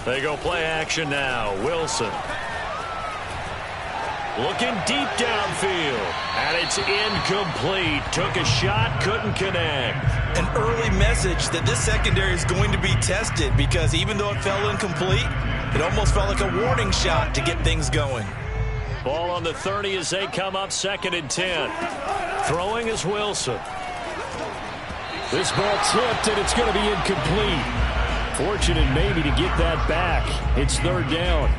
They go play action now. Wilson. Looking deep downfield. And it's incomplete. Took a shot, couldn't connect. An early message that this secondary is going to be tested, because even though it fell incomplete, it almost felt like a warning shot to get things going. Ball on the 30 as they come up 2nd and 10. Throwing is Wilson. This ball tipped, and it's going to be incomplete. Fortunate maybe to get that back. It's 3rd down.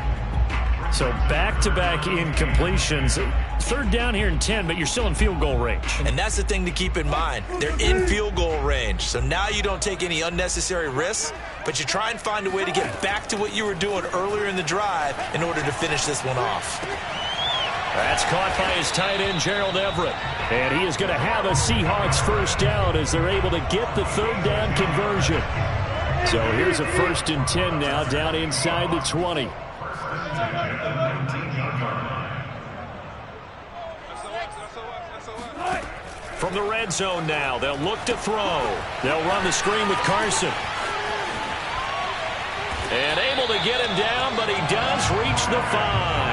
So back-to-back incompletions. 3rd down here in 10, but you're still in field goal range. And that's the thing to keep in mind. They're in field goal range. So now you don't take any unnecessary risks, but you try and find a way to get back to what you were doing earlier in the drive in order to finish this one off. That's caught by his tight end, Gerald Everett. And he is going to have a Seahawks 1st down as they're able to get the 3rd down conversion. So here's a 1st and 10 now, down inside the 20. From the red zone now, they'll look to throw. They'll run the screen with Carson. And able to get him down, but he does reach the 5.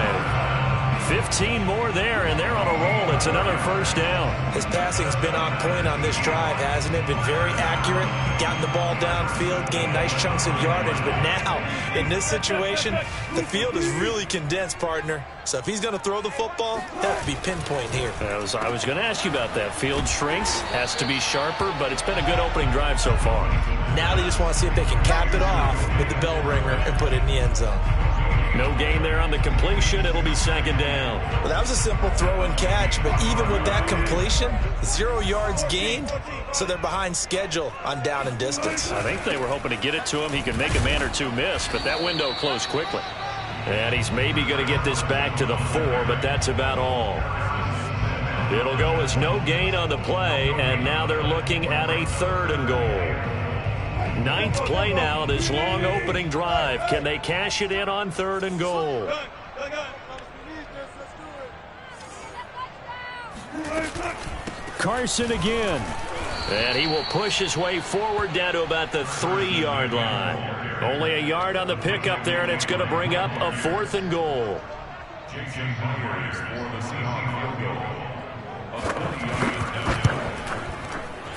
15 more there, and they're on a roll. It's another 1st down. His passing's been on point on this drive, hasn't it? Been very accurate, gotten the ball downfield, gained nice chunks of yardage. But now, in this situation, the field is really condensed, partner. So if he's going to throw the football, he'll have to be pinpoint here. I was going to ask you about that. Field shrinks, has to be sharper, but it's been a good opening drive so far. Now they just want to see if they can cap it off with the bell ringer and put it in the end zone. No gain there on the completion. It'll be 2nd down. Well, that was a simple throw and catch, but even with that completion, 0 yards gained, so they're behind schedule on down and distance. I think they were hoping to get it to him. He could make a man or two miss, but that window closed quickly. And he's maybe going to get this back to the 4, but that's about all. It'll go as no gain on the play, and now they're looking at a 3rd and goal. 9th play now, this long opening drive. Can they cash it in on 3rd and goal? Carson again. And he will push his way forward down to about the 3-yard line. Only a yard on the pickup there, and it's going to bring up a 4th and goal.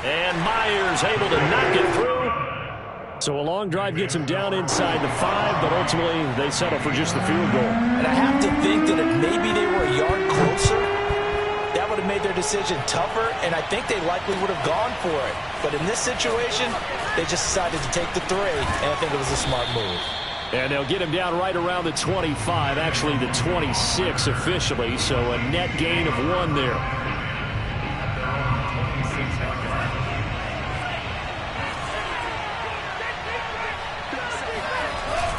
And Myers able to knock it through. So a long drive gets him down inside the 5, but ultimately they settle for just the field goal. And I have to think that if maybe they were a yard closer, that would have made their decision tougher, and I think they likely would have gone for it. But in this situation, they just decided to take the 3, and I think it was a smart move. And they'll get him down right around the 25, actually the 26 officially, so a net gain of 1 there.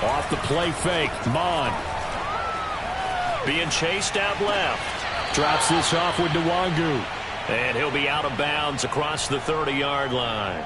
Off the play fake, Mon. Being chased out left. Drops this off with Nwangu. And he'll be out of bounds across the 30-yard line.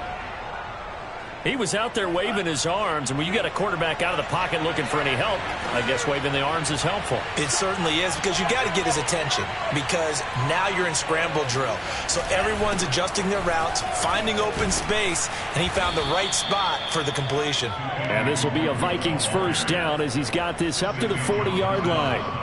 He was out there waving his arms, and when you got a quarterback out of the pocket looking for any help, I guess waving the arms is helpful. It certainly is, because you got to get his attention, because now you're in scramble drill. So everyone's adjusting their routes, finding open space, and he found the right spot for the completion. And this will be a Vikings 1st down as he's got this up to the 40-yard line.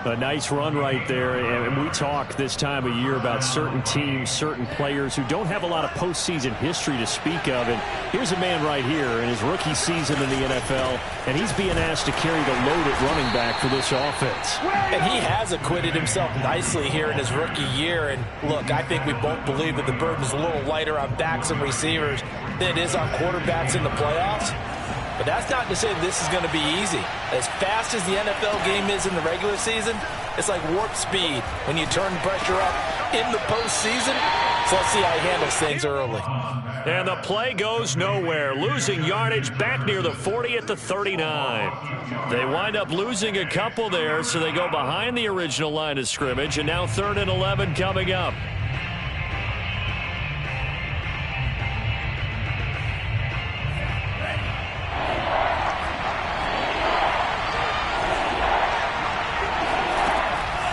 A nice run right there, and we talk this time of year about certain teams, certain players who don't have a lot of postseason history to speak of, and here's a man right here in his rookie season in the NFL, and he's being asked to carry the load at running back for this offense. And he has acquitted himself nicely here in his rookie year, and look, I think we both believe that the burden is a little lighter on backs and receivers than it is on quarterbacks in the playoffs. But that's not to say this is going to be easy. As fast as the NFL game is in the regular season, it's like warp speed when you turn the pressure up in the postseason. So let's see how he handles things early. And the play goes nowhere. Losing yardage back near the 40 at the 39. They wind up losing a couple there, so they go behind the original line of scrimmage, and now 3rd and 11 coming up.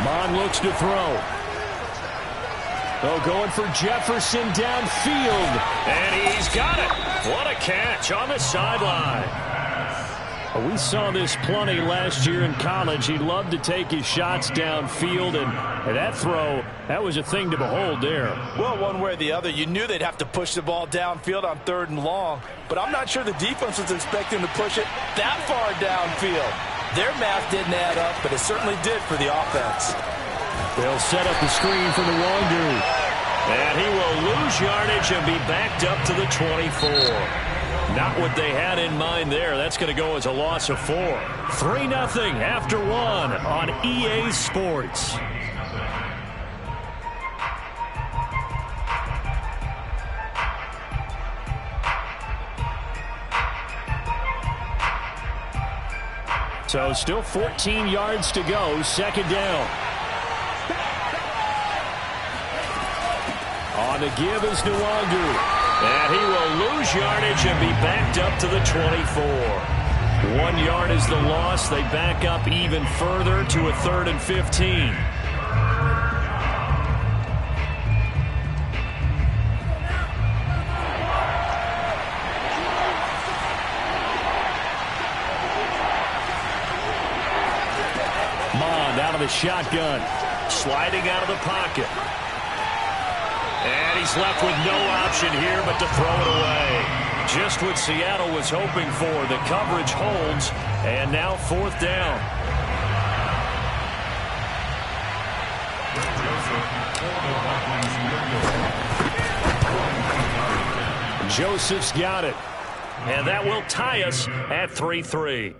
Mon looks to throw. Oh, going for Jefferson downfield. And he's got it. What a catch on the sideline. We saw this plenty last year in college. He loved to take his shots downfield, and that throw, that was a thing to behold there. Well, one way or the other, you knew they'd have to push the ball downfield on 3rd and long, but I'm not sure the defense was expecting to push it that far downfield. Their math didn't add up, but it certainly did for the offense. They'll set up the screen for Nwangwu. And he will lose yardage and be backed up to the 24. Not what they had in mind there. That's going to go as a loss of 4. 3-0 after 1 on EA Sports. So still 14 yards to go. 2nd down. On the give is Nwangwu. And he will lose yardage and be backed up to the 24. 1 yard is the loss. They back up even further to a 3rd and 15. Mond out of the shotgun. Sliding out of the pocket. And he's left with no option here but to throw it away. Just what Seattle was hoping for. The coverage holds, and now 4th down. Joseph's got it. And that will tie us at 3-3.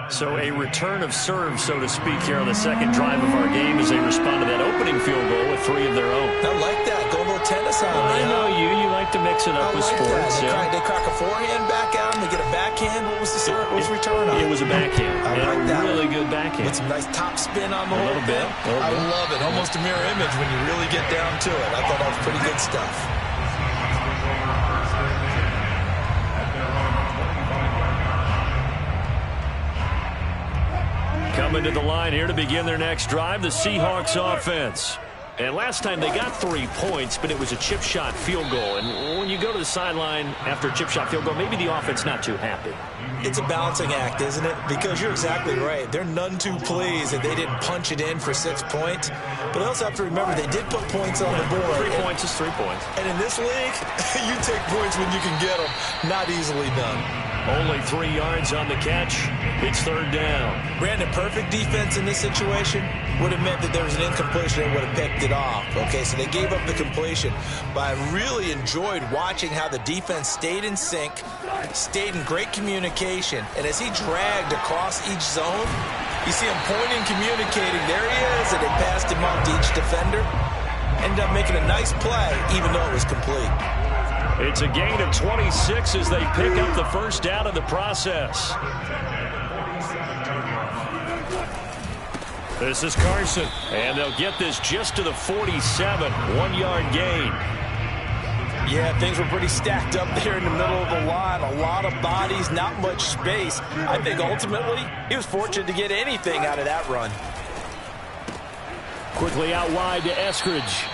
So a return of serve, so to speak, here on the 2nd drive of our game as they respond to that opening field goal with 3 of their own. I like that. Go a little tennis on me. I know you. You like to mix it up with sports. They crack a forehand back out and they get a backhand. What was the serve? What was the return on? It was a backhand. I like that. Really good backhand. With some nice top spin on the whole thing. I love it. Almost a mirror image when you really get down to it. I thought that was pretty good stuff. Coming to the line here to begin their next drive, the Seahawks offense. And last time they got 3 points, but it was a chip shot field goal. And when you go to the sideline after a chip shot field goal, maybe the offense not too happy. It's a balancing act, isn't it? Because you're exactly right. They're none too pleased that they didn't punch it in for 6 points. But I also have to remember they did put points on the board. 3 points is 3 points. And in this league, you take points when you can get them. Not easily done. Only 3 yards on the catch. It's 3rd down. Brandon, perfect defense in this situation would have meant that there was an incompletion and would have picked it off. Okay, so they gave up the completion. But I really enjoyed watching how the defense stayed in sync, stayed in great communication, and as he dragged across each zone, you see him pointing, communicating. There he is, and they passed him off to each defender. Ended up making a nice play, even though it was complete. It's a gain of 26 as they pick up the 1st down in the process. This is Carson, and they'll get this just to the 47, 1-yard gain. Yeah, things were pretty stacked up there in the middle of the line. A lot of bodies, not much space. I think ultimately he was fortunate to get anything out of that run. Quickly out wide to Eskridge.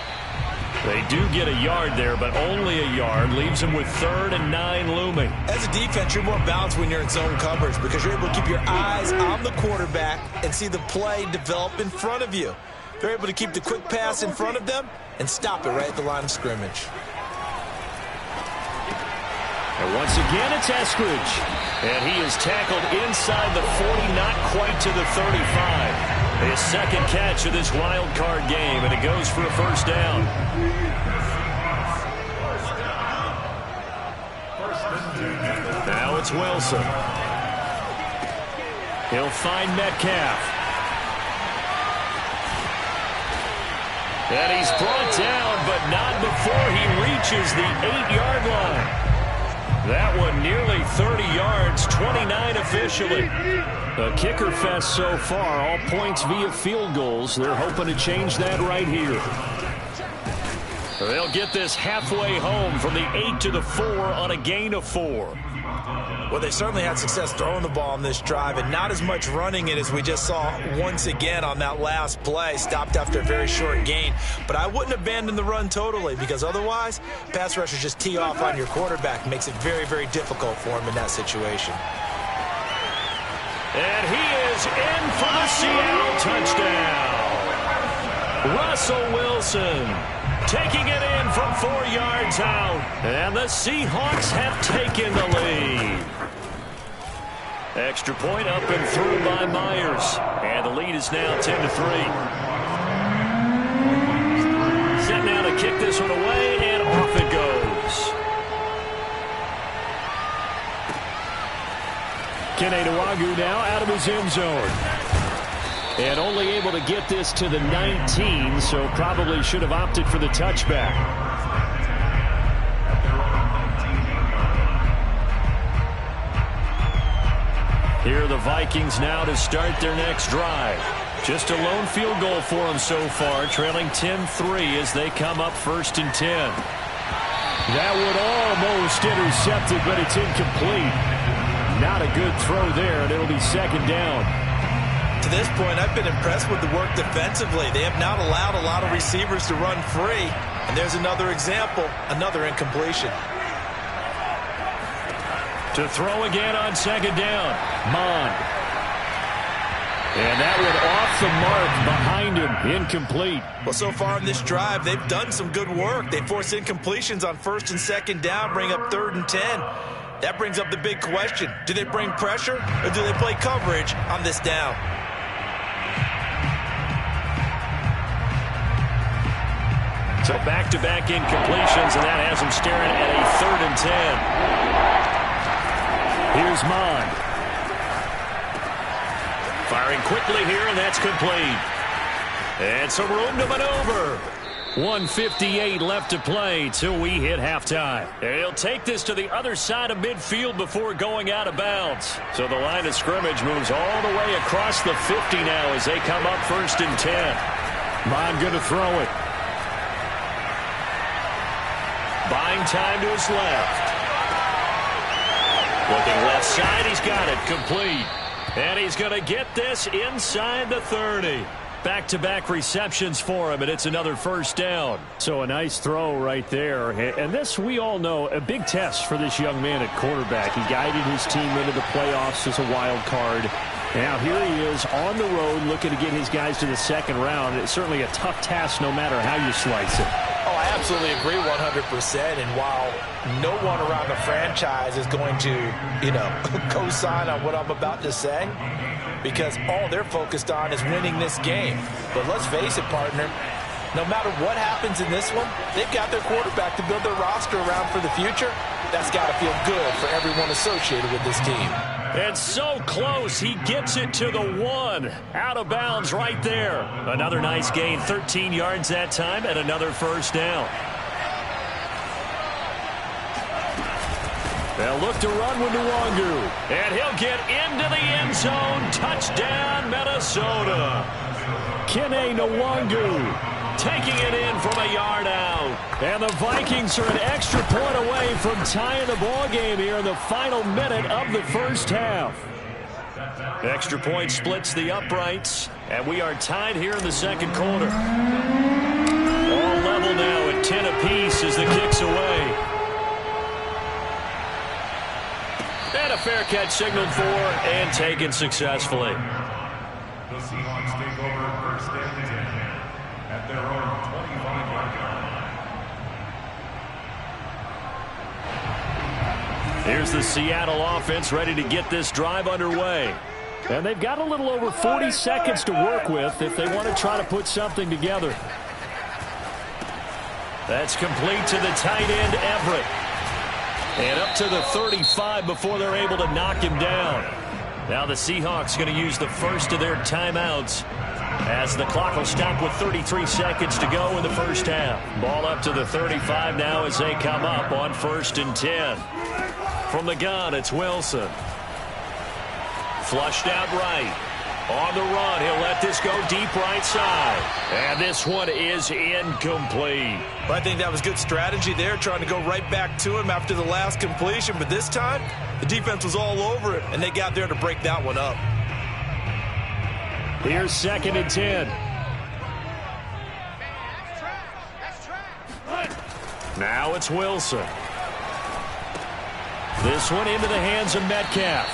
They do get a yard there, but only a yard. Leaves them with 3rd and 9 looming. As a defense, you're more balanced when you're in zone coverage because you're able to keep your eyes on the quarterback and see the play develop in front of you. They're able to keep the quick pass in front of them and stop it right at the line of scrimmage. And once again, it's Eskridge. And he is tackled inside the 40, not quite to the 35. His 2nd catch of this wild card game, and it goes for a 1st down. Now it's Wilson. He'll find Metcalf. And he's brought down, but not before he reaches the 8-yard line. That one nearly 30 yards, 29 officially. A kicker fest so far, all points via field goals. They're hoping to change that right here. They'll get this halfway home from the 8 to the 4 on a gain of 4. Well, they certainly had success throwing the ball on this drive and not as much running it as we just saw once again on that last play. Stopped after a very short gain. But I wouldn't abandon the run totally because otherwise, pass rushers just tee off on your quarterback. Makes it very, very difficult for him in that situation. And he is in for the Seattle touchdown. Russell Wilson taking it in from 4 yards out. And the Seahawks have taken the lead. Extra point up and through by Myers. And the lead is now 10-3. Set now to kick this one away, and off it goes. Kene Nwangwu now out of his end zone. And only able to get this to the 19, so probably should have opted for the touchback. Here are the Vikings now to start their next drive. Just a lone field goal for them so far, trailing 10-3 as they come up 1st and 10. That would almost intercept it, but it's incomplete. Not a good throw there, and it'll be 2nd down. To this point, I've been impressed with the work defensively. They have not allowed a lot of receivers to run free. And there's another example, another incompletion. To throw again on 2nd down, Mond. And that one off the mark behind him, incomplete. Well, so far in this drive, they've done some good work. They force incompletions on 1st and 2nd down, bring up 3rd and 10. That brings up the big question. Do they bring pressure or do they play coverage on this down? So back-to-back incompletions, and that has them staring at a 3rd and 10. Here's Mond. Firing quickly here, and that's complete. And some room to maneuver. 1:58 left to play till we hit halftime. And he'll take this to the other side of midfield before going out of bounds. So the line of scrimmage moves all the way across the 50 now as they come up 1st and 10. Mond going to throw it. Buying time to his left. Looking left side, he's got it, complete. And he's going to get this inside the 30. Back-to-back receptions for him, and it's another 1st down. So a nice throw right there. And this, we all know, a big test for this young man at quarterback. He guided his team into the playoffs as a wild card. Now here he is on the road looking to get his guys to the 2nd round. It's certainly a tough task no matter how you slice it. Oh, I absolutely agree 100%. And while no one around the franchise is going to, co-sign on what I'm about to say, because all they're focused on is winning this game. But let's face it, partner, no matter what happens in this one, they've got their quarterback to build their roster around for the future. That's got to feel good for everyone associated with this team. And so close, he gets it to the 1. Out of bounds right there. Another nice gain, 13 yards that time, and another 1st down. They'll look to run with Nwangwu. And he'll get into the end zone. Touchdown, Minnesota. Kene Nwangwu taking it in from a yard out. And the Vikings are an extra point away from tying the ball game here in the final minute of the 1st half. Extra point splits the uprights, and we are tied here in the 2nd quarter. All level now at 10 apiece as the kick's away. And a fair catch signaled for and taken successfully. The Seahawks take over 1st and 10 at their own 25-yard line. Here's the Seattle offense ready to get this drive underway. And they've got a little over 40 seconds to work with if they want to try to put something together. That's complete to the tight end, Everett. And up to the 35 before they're able to knock him down. Now the Seahawks going to use the first of their timeouts as the clock will stop with 33 seconds to go in the 1st half. Ball up to the 35 now as they come up on 1st and 10. From the gun, it's Wilson. Flushed out right. On the run, he'll let this go deep right side. And this one is incomplete. But I think that was good strategy there, trying to go right back to him after the last completion. But this time, the defense was all over it, and they got there to break that one up. Here's 2nd and 10. Now it's Wilson. This one into the hands of Metcalf.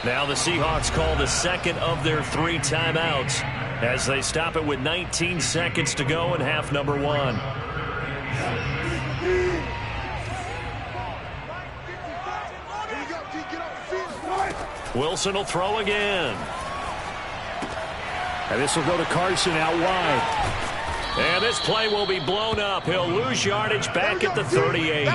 Now the Seahawks call the second of their 3 timeouts as they stop it with 19 seconds to go in half number 1. Wilson will throw again. And this will go to Carson out wide. And this play will be blown up. He'll lose yardage back at the 38.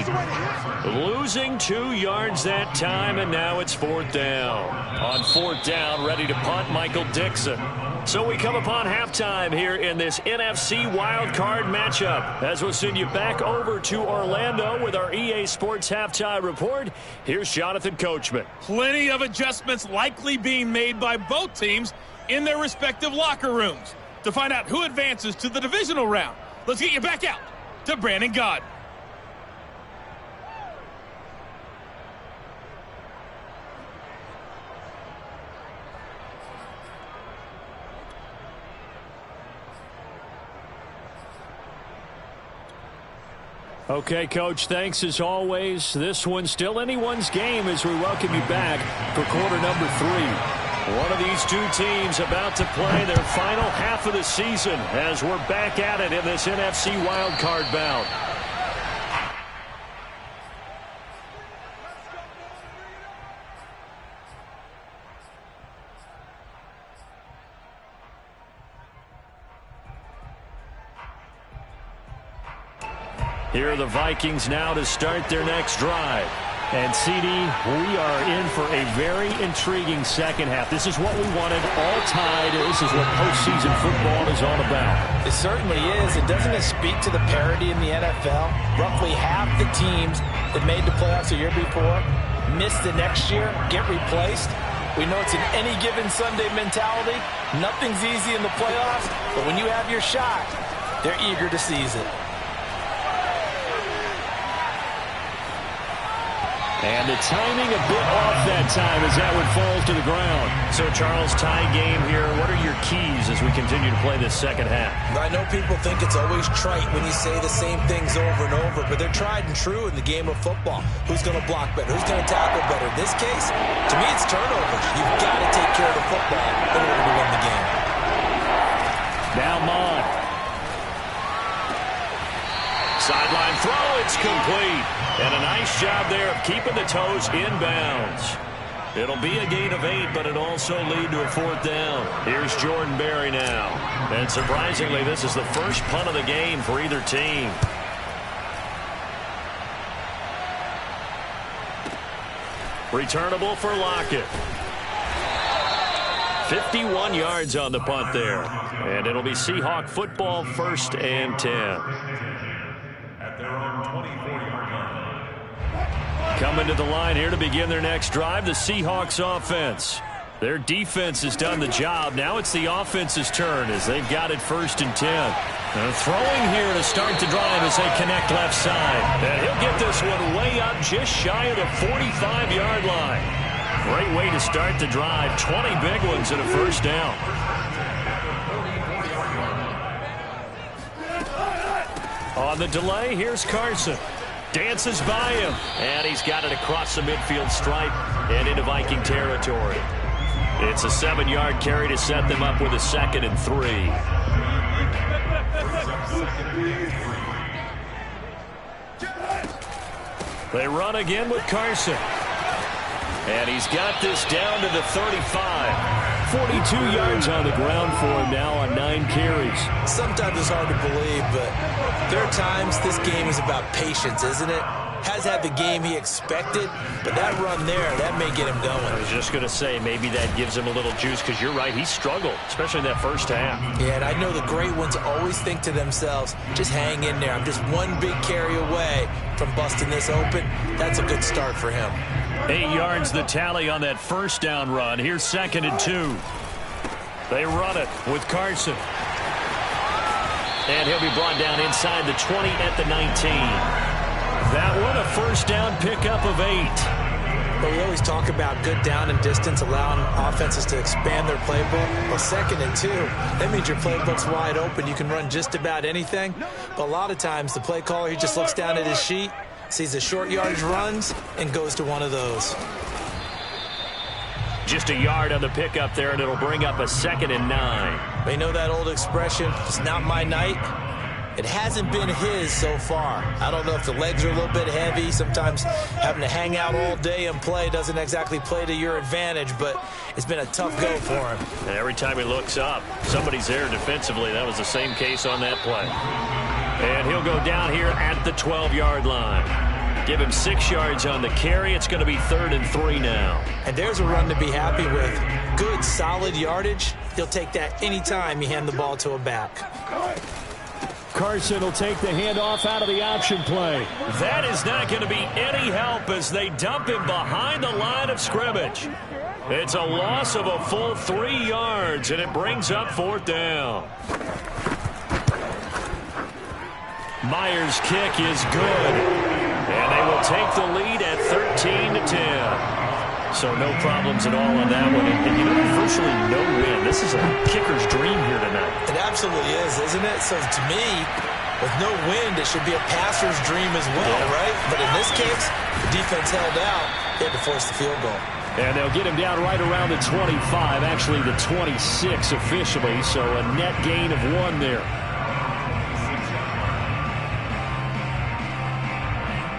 Losing 2 yards that time, and now it's 4th down. On 4th down, ready to punt, Michael Dixon. So we come upon halftime here in this NFC wildcard matchup. As we'll send you back over to Orlando with our EA Sports Halftime Report, here's Jonathan Coachman. Plenty of adjustments likely being made by both teams in their respective locker rooms. To find out who advances to the divisional round, let's get you back out to Brandon Gaudin. Okay, Coach, thanks as always. This one's still anyone's game as we welcome you back for quarter number 3. One of these 2 teams about to play their final half of the season as we're back at it in this NFC wildcard bout. Here are the Vikings now to start their next drive. And, CD, we are in for a very intriguing second half. This is what we wanted, all tied. This is what postseason football is all about. It certainly is. And doesn't it speak to the parity in the NFL? Roughly half the teams that made the playoffs the year before miss the next year, get replaced. We know it's an any given Sunday mentality. Nothing's easy in the playoffs, but when you have your shot, they're eager to seize it. And the timing a bit off that time as that one falls to the ground. So, Charles, tie game here. What are your keys as we continue to play this second half? I know people think it's always trite when you say the same things over and over, but they're tried and true in the game of football. Who's going to block better? Who's going to tackle better? In this case, to me, it's turnovers. You've got to take care of the football in order to win the game. Now Mond. Sideline throw, it's complete. And a nice job there of keeping the toes inbounds. It'll be a gain of 8, but it also lead to a 4th down. Here's Jordan Berry now. And surprisingly, this is the first punt of the game for either team. Returnable for Lockett. 51 yards on the punt there. And it'll be Seahawk football, 1st and 10. At their own 24-yard line. Coming to the line here to begin their next drive, the Seahawks offense. Their defense has done the job. Now it's the offense's turn as they've got it 1st and 10. And throwing here to start the drive as they connect left side. And he'll get this one way up just shy of the 45-yard line. Great way to start the drive. 20 big ones and a 1st down. On the delay, here's Carson. Dances by him, and he's got it across the midfield stripe and into Viking territory. It's a 7-yard carry to set them up with a 2nd and 3. They run again with Carson. And he's got this down to the 35. 42 yards on the ground for him now on 9 carries. Sometimes it's hard to believe, but there are times this game is about patience, isn't it? Has had the game he expected, but that run there, that may get him going. I was just going to say, maybe that gives him a little juice, because you're right, he struggled, especially in that first half. Yeah, and I know the great ones always think to themselves, just hang in there. I'm just one big carry away from busting this open. That's a good start for him. 8 yards the tally on that 1st down run. Here's 2nd and 2. They run it with Carson. And he'll be brought down inside the 20 at the 19. That one a 1st down pickup of 8. But we always talk about good down and distance, allowing offenses to expand their playbook. Well, 2nd and 2, that means your playbook's wide open. You can run just about anything. But a lot of times the play caller, he just looks down at his sheet, sees the short yardage runs, and goes to one of those. Just a yard on the pickup there, and it'll bring up a 2nd and 9. They know that old expression, it's not my night. It hasn't been his so far. I don't know if the legs are a little bit heavy. Sometimes having to hang out all day and play doesn't exactly play to your advantage, but it's been a tough go for him. And every time he looks up, somebody's there defensively. That was the same case on that play. And he'll go down here at the 12-yard line. Give him 6 yards on the carry. It's going to be 3rd and 3 now. And there's a run to be happy with. Good, solid yardage. He'll take that anytime you hand the ball to a back. Carson will take the handoff out of the option play. That is not going to be any help as they dump him behind the line of scrimmage. It's a loss of a full 3 yards, and it brings up 4th down. Myers' kick is good. And they will take the lead at 13-10. So no problems at all on that one. And you know, virtually no win. This is a kicker's dream here tonight. It absolutely is, isn't it? So to me, with no wind, it should be a passer's dream as well, right? But in this case, the defense held out. They had to force the field goal. And they'll get him down right around the 25, actually the 26 officially. So a net gain of 1 there.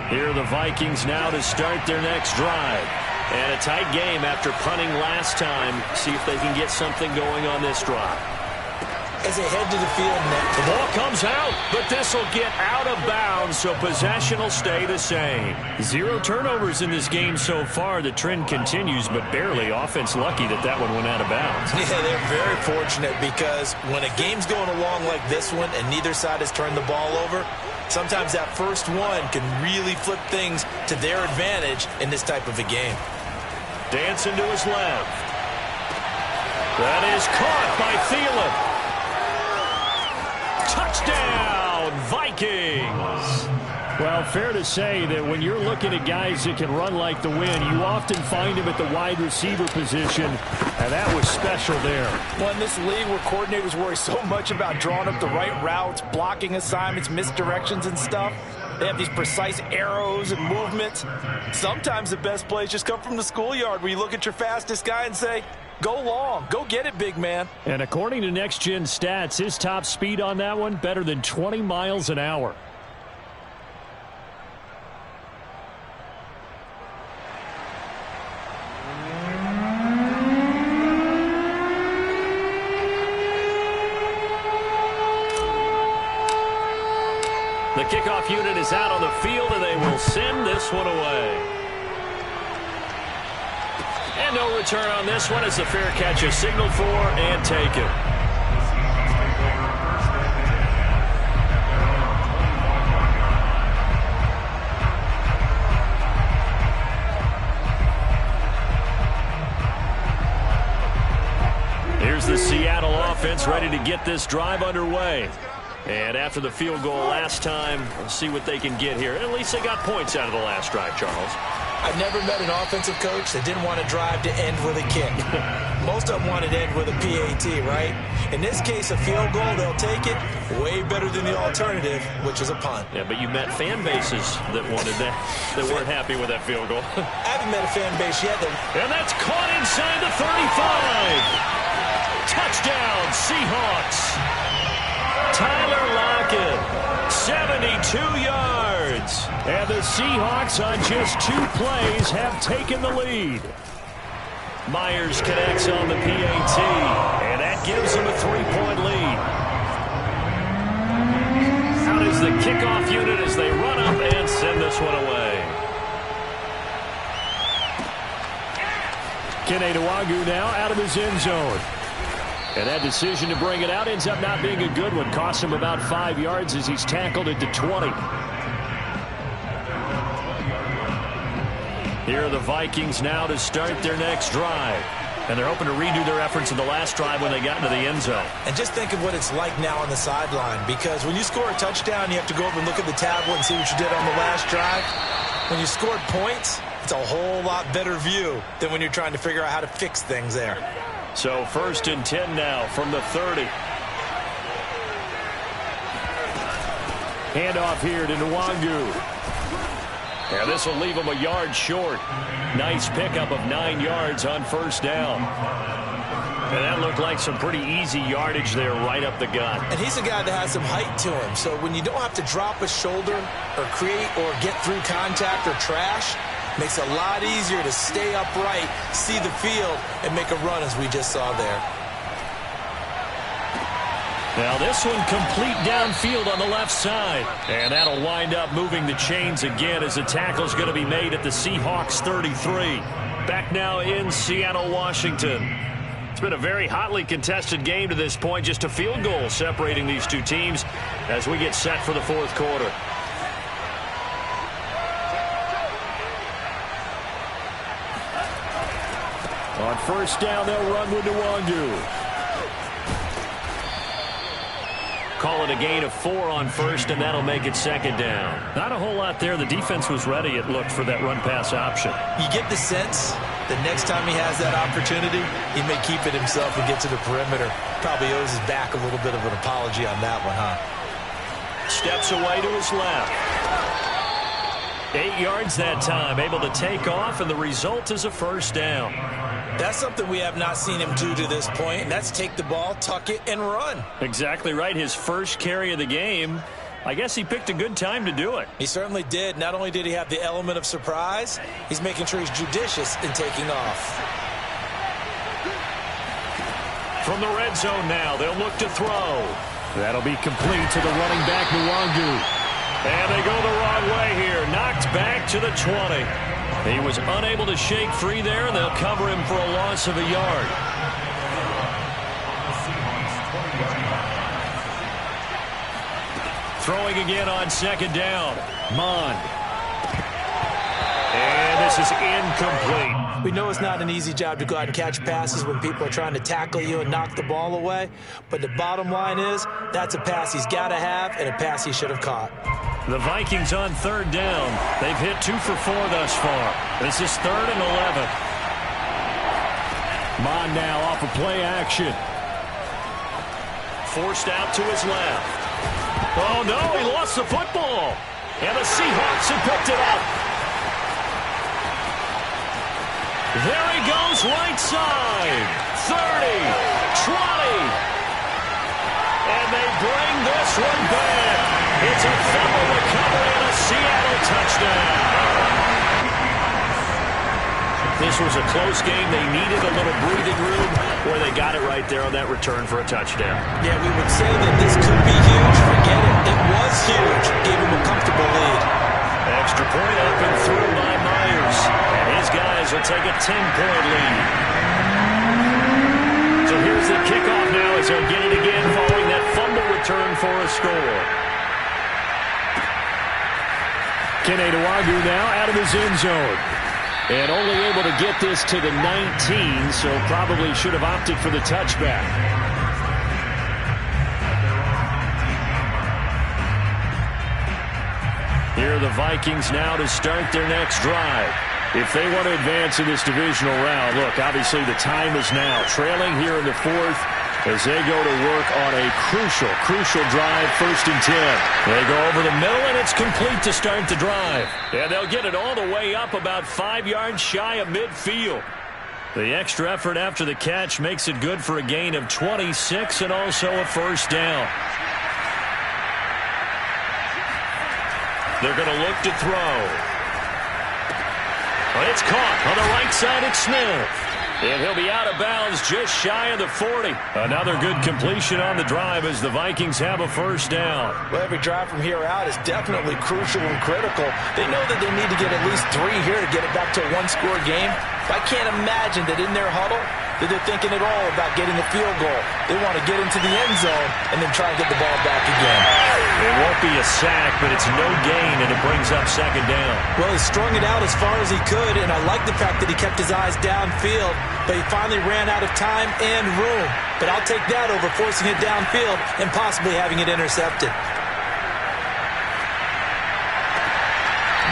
Here are the Vikings now to start their next drive. And a tight game after punting last time. See if they can get something going on this drive. As they head to the field next. The ball comes out, but this will get out of bounds, so possession will stay the same. 0 turnovers in this game so far. The trend continues, but barely. Offense lucky that one went out of bounds. Yeah, they're very fortunate because when a game's going along like this one and neither side has turned the ball over, sometimes that first one can really flip things to their advantage in this type of a game. Dancing to his left. That is caught by Thielen. Touchdown, Vikings. Well, fair to say that when you're looking at guys that can run like the wind, you often find them at the wide receiver position, and that was special there. Well, in this league where coordinators worry so much about drawing up the right routes, blocking assignments, misdirections and stuff, they have these precise arrows and movements. Sometimes the best plays just come from the schoolyard where you look at your fastest guy and say, go long, go get it, big man. And according to Next Gen Stats, his top speed on that one, better than 20 miles an hour. The kickoff unit is out on the field, and they will send this one away. And no return on this one as the fair catch is signaled for and taken. Here's the Seattle offense ready to get this drive underway. And after the field goal last time, we'll see what they can get here. At least they got points out of the last drive, Charles. I've never met an offensive coach that didn't want to drive to end with a kick. Most of them wanted to end with a PAT, right? In this case, a field goal, they'll take it. Way better than the alternative, which is a punt. Yeah, but you met fan bases that wanted that, that weren't happy with that field goal. I haven't met a fan base yet. And that's caught inside the 35. Touchdown, Seahawks. Tyler Lockett, 72 yards. And the Seahawks on just 2 plays have taken the lead. Myers connects on the PAT, and that gives them a 3-point lead. Out is the kickoff unit as they run up and send this one away. Kene Nwangwu now out of his end zone. And that decision to bring it out ends up not being a good one. Costs him about 5 yards as he's tackled at the 20. Here are the Vikings now to start their next drive. And they're hoping to redo their efforts in the last drive when they got into the end zone. And just think of what it's like now on the sideline. Because when you score a touchdown, you have to go over and look at the tablet and see what you did on the last drive. When you scored points, it's a whole lot better view than when you're trying to figure out how to fix things there. So 1st and 10 now from the 30. Handoff here to Nwangwu. And this will leave him a yard short. Nice pickup of 9 yards on first down. And that looked like some pretty easy yardage there right up the gut. And he's a guy that has some height to him. So when you don't have to drop a shoulder or create or get through contact or trash, makes it a lot easier to stay upright, see the field, and make a run as we just saw there. Now this one complete downfield on the left side. And that'll wind up moving the chains again as the tackle's going to be made at the Seahawks 33. Back now in Seattle, Washington. It's been a very hotly contested game to this point. Just a field goal separating these two teams as we get set for the fourth quarter. On first down, they'll run with Nwangu. Call it a gain of 4 on first, and that'll make it second down. Not a whole lot there. The defense was ready, it looked, for that run-pass option. You get the sense that next time he has that opportunity, he may keep it himself and get to the perimeter. Probably owes his back a little bit of an apology on that one, huh? Steps away to his left. 8 yards that time, able to take off, and the result is a first down. That's something we have not seen him do to this point, and that's take the ball, tuck it, and run. Exactly right. His first carry of the game. I guess he picked a good time to do it. He certainly did. Not only did he have the element of surprise, he's making sure he's judicious in taking off. From the red zone now, they'll look to throw. That'll be complete to the running back, Nwangu. And they go the wrong way here. Knocked back to the 20. He was unable to shake free there, and they'll cover him for a loss of a yard. Throwing again on second down. Mond. And this is incomplete. We know it's not an easy job to go out and catch passes when people are trying to tackle you and knock the ball away. But the bottom line is, that's a pass he's got to have and a pass he should have caught. The Vikings on third down. They've hit 2 for 4 thus far. This is 3rd and 11. Mond now off of play action. Forced out to his left. Oh, no, he lost the football. And the Seahawks have picked it up. There he goes, right side. 30, 20. And they bring this one back. It's a fumble recovery and a Seattle touchdown. This was a close game. They needed a little breathing room where they got it right there on that return for a touchdown. Yeah, we would say that this could be huge. Forget it. It was huge. Gave him a comfortable lead. Extra point up and through by Myers. And his guys will take a 10-point lead. So here's the kickoff now as they'll get it again following that fumble return for a score. Kene Nwangu now out of his end zone. And only able to get this to the 19, so probably should have opted for the touchback. Here are the Vikings now to start their next drive. If they want to advance in this divisional round, look, obviously the time is now. Trailing here in the 4th as they go to work on a crucial drive, 1st and 10. They go over the middle, and it's complete to start the drive. And they'll get it all the way up about 5 yards shy of midfield. The extra effort after the catch makes it good for a gain of 26 and also a first down. They're going to look to throw. Well, it's caught on the right side. It's Smith. And he'll be out of bounds just shy of the 40. Another good completion on the drive as the Vikings have a first down. Well, every drive from here out is definitely crucial and critical. They know that they need to get at least 3 here to get it back to a one-score game. But I can't imagine that in their huddle that they're thinking at all about getting a field goal. They want to get into the end zone and then try and get the ball back again. It won't be a sack, but it's no gain, and it brings up second down. Well, he strung it out as far as he could, and I like the fact that he kept his eyes downfield, but he finally ran out of time and room. But I'll take that over forcing it downfield and possibly having it intercepted.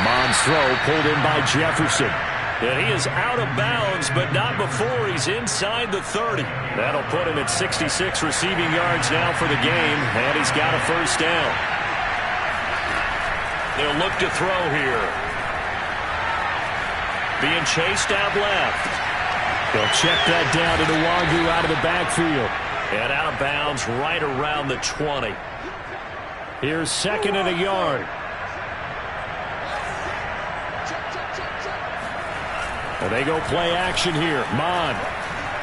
Mond's throw pulled in by Jefferson. And he is out of bounds, but not before he's inside the 30. That'll put him at 66 receiving yards now for the game, and he's got a first down. They'll look to throw here. being chased out left. They'll check that down to Nwangu out of the backfield. And out of bounds right around the 20. Here's 2nd and a yard. And they go play action here. Mond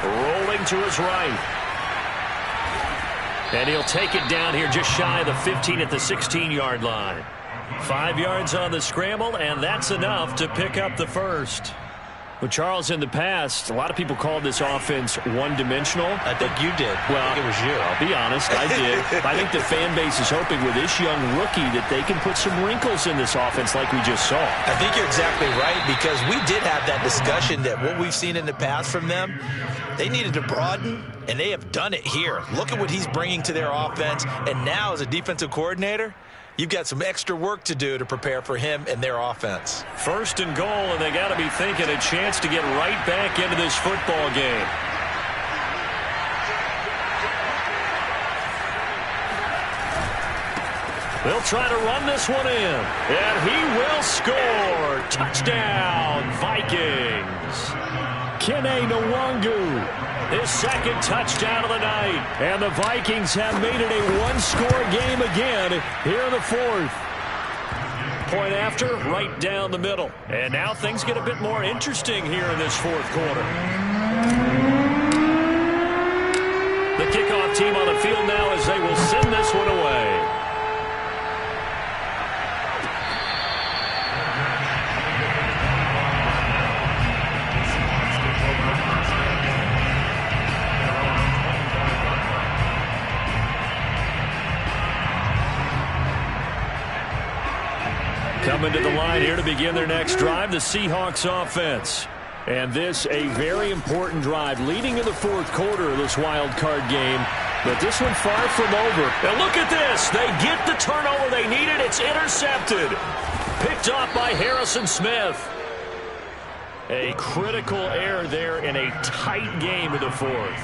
rolling to his right. And he'll take it down here just shy of the 15 at the 16-yard line. 5 yards on the scramble, and that's enough to pick up the first. Well, Charles, in the past, a lot of people called this offense one-dimensional. I think you did. Well, I think it was you. I'll be honest, I did. I think the fan base is hoping with this young rookie that they can put some wrinkles in this offense like we just saw. I think you're exactly right, because we did have that discussion that what we've seen in the past from them, they needed to broaden, and they have done it here. Look at what he's bringing to their offense, and now as a defensive coordinator, you've got some extra work to do to prepare for him and their offense. 1st and goal, and they got to be thinking a chance to get right back into this football game. They'll try to run this one in, and he will score. Touchdown, Vikings. Kene Nwangu. His 2nd touchdown of the night. And the Vikings have made it a one-score game again here in the 4th. Point after, right down the middle. And now things get a bit more interesting here in this 4th quarter. The kickoff team on the field now as they will send this one away. Coming to the line here to begin their next drive, the Seahawks offense. And this a very important drive leading in the 4th quarter of this wild card game. But this one far from over. And look at this. They get the turnover they needed. It's intercepted. Picked off by Harrison Smith. A critical error there in a tight game in the 4th.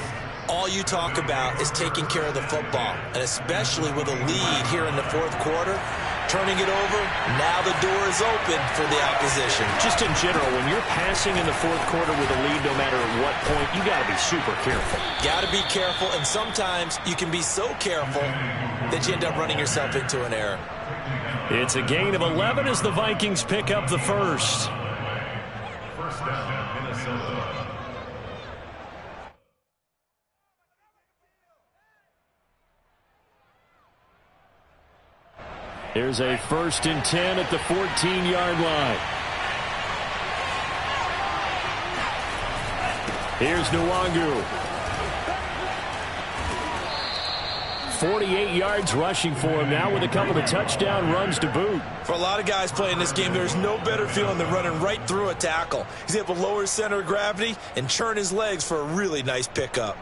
All you talk about is taking care of the football, and especially with a lead here in the 4th quarter. Turning it over, now the door is open for the opposition. Just in general, when you're passing in the 4th quarter with a lead, no matter at what point, you got to be super careful. Got to be careful, and sometimes you can be so careful that you end up running yourself into an error. It's a gain of 11 as the Vikings pick up the first. First down, Minnesota. Here's a 1st and 10 at the 14-yard line. Here's Nwangu. 48 yards rushing for him now with a couple of touchdown runs to boot. For a lot of guys playing this game, there's no better feeling than running right through a tackle. He's able to lower his center of gravity and churn his legs for a really nice pickup.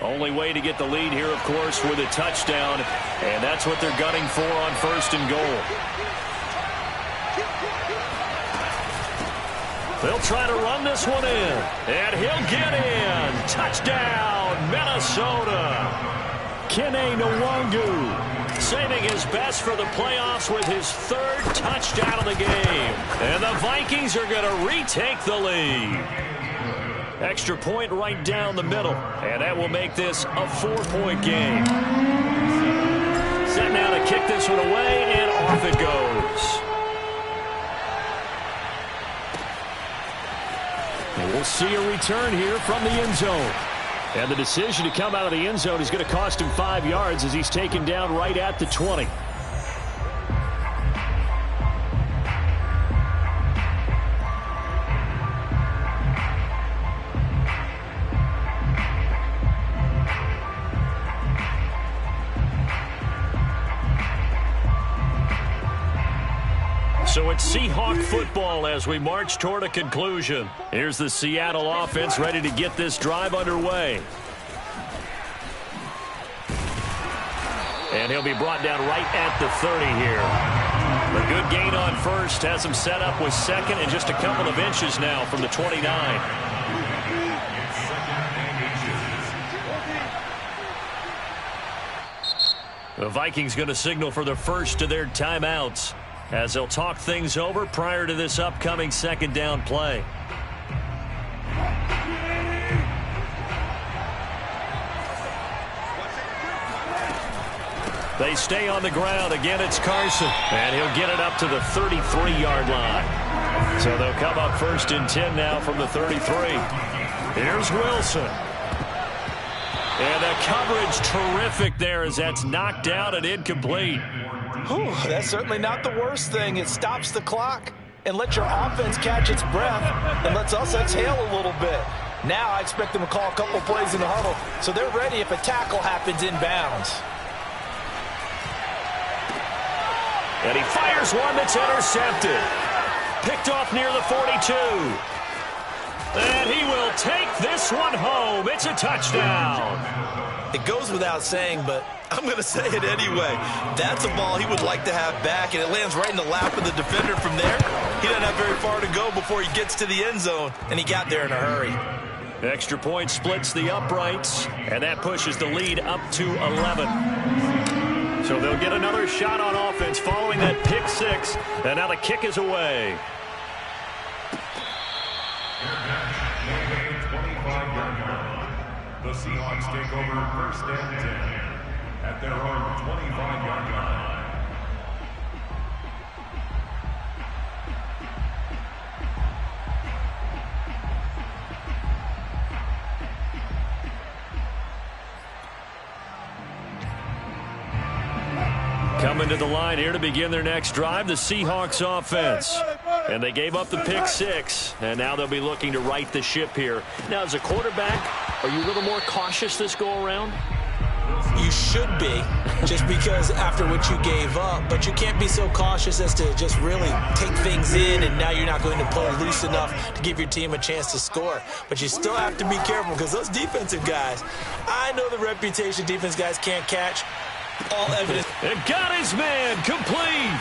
Only way to get the lead here, of course, with a touchdown, and that's what they're gunning for on 1st and goal. They'll try to run this one in, and he'll get in. Touchdown, Minnesota. Kene Nwangu. Saving his best for the playoffs with his 3rd touchdown of the game. And the Vikings are going to retake the lead. Extra point right down the middle, and that will make this a 4-point game. Set now to kick this one away, and off it goes. And we'll see a return here from the end zone. And the decision to come out of the end zone is going to cost him 5 yards as he's taken down right at the 20. So it's Seahawk football as we march toward a conclusion. Here's the Seattle offense ready to get this drive underway. And he'll be brought down right at the 30 here. A good gain on 1st has him set up with 2nd and just a couple of inches now from the 29. The Vikings going to signal for the first of their timeouts. as they'll talk things over prior to this upcoming second down play. They stay on the ground. Again, it's Carson. And he'll get it up to the 33-yard line. So they'll come up 1st and 10 now from the 33. Here's Wilson. And the coverage terrific there as that's knocked out and incomplete. Whew, that's certainly not the worst thing. It stops the clock and lets your offense catch its breath and lets us exhale a little bit. Now I expect them to call a couple plays in the huddle so they're ready if a tackle happens inbounds. And he fires one that's intercepted. Picked off near the 42. And he will take this one home. It's a touchdown. It goes without saying, but I'm going to say it anyway. That's a ball he would like to have back, and it lands right in the lap of the defender from there. He doesn't have very far to go before he gets to the end zone, and he got there in a hurry. Extra point splits the uprights, and that pushes the lead up to 11. So they'll get another shot on offense following that pick six, and now the kick is away. The Seahawks take over 1st and 10 at their own 25-yard line. Coming to the line here to begin their next drive, the Seahawks offense. And they gave up the pick six, and now they'll be looking to right the ship here. Now, as a quarterback, are you a little more cautious this go-around? You should be, just because after what you gave up, but you can't be so cautious as to just really take things in, and now you're not going to pull loose enough to give your team a chance to score. But you still have to be careful because those defensive guys, I know the reputation defense guys can't catch. All evidence. And got his man complete.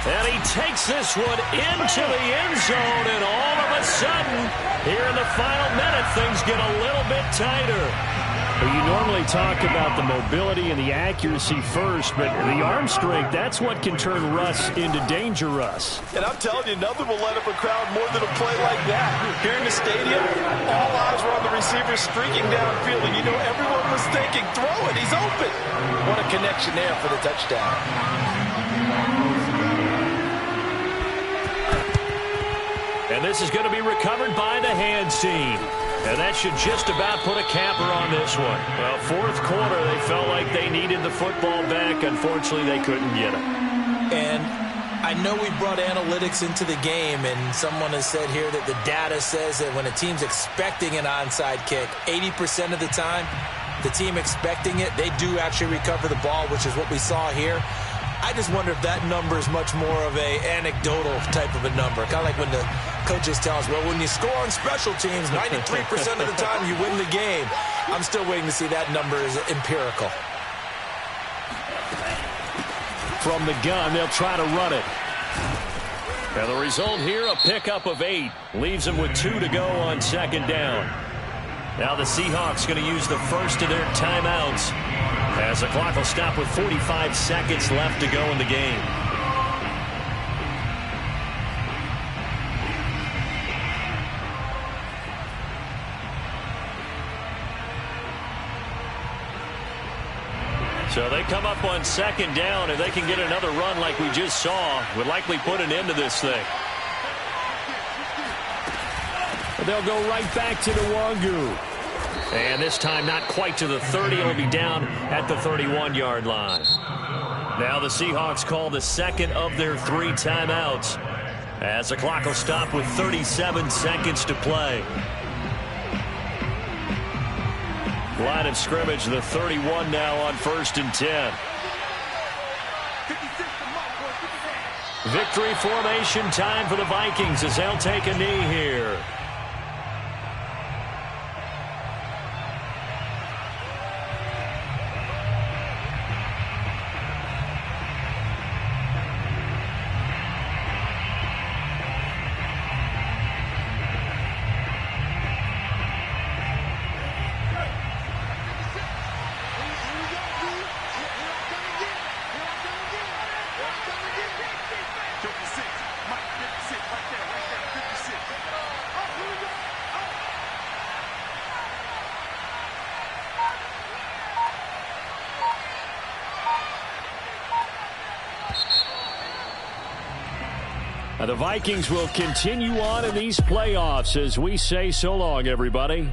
And he takes this one into the end zone, and all of a sudden, here in the final minute, things get a little bit tighter. Well, you normally talk about the mobility and the accuracy first, but the arm strength, that's what can turn Russ into danger Russ. And I'm telling you, nothing will light up a crowd more than a play like that. Here in the stadium, all eyes were on the receiver streaking downfield, and you know everyone was thinking, throw it, he's open. What a connection there for the touchdown. And this is going to be recovered by the hands team. And that should just about put a capper on this one. Well, fourth quarter, they felt like they needed the football back. Unfortunately, they couldn't get it. And I know we brought analytics into the game, and someone has said here that the data says that when a team's expecting an onside kick, 80% of the time, the team expecting it, they do actually recover the ball, which is what we saw here. I just wonder if that number is much more of a anecdotal type of a number. Kind of like when the coaches tell us, well, when you score on special teams, 93% of the time you win the game. I'm still waiting to see that number is empirical. From the gun, they'll try to run it. And the result here, a pickup of 8. Leaves them with 2 to go on second down. Now the Seahawks going to use the first of their timeouts, as the clock will stop with 45 seconds left to go in the game. So they come up on second down, and they can get another run like we just saw. Would likely put an end to this thing. They'll go right back to Nwangu. And this time not quite to the 30. It'll be down at the 31-yard line. Now the Seahawks call the second of their 3 timeouts, as the clock will stop with 37 seconds to play. Line of scrimmage, the 31 now on 1st and 10. Victory formation time for the Vikings as they'll take a knee here. The Vikings will continue on in these playoffs as we say so long, everybody.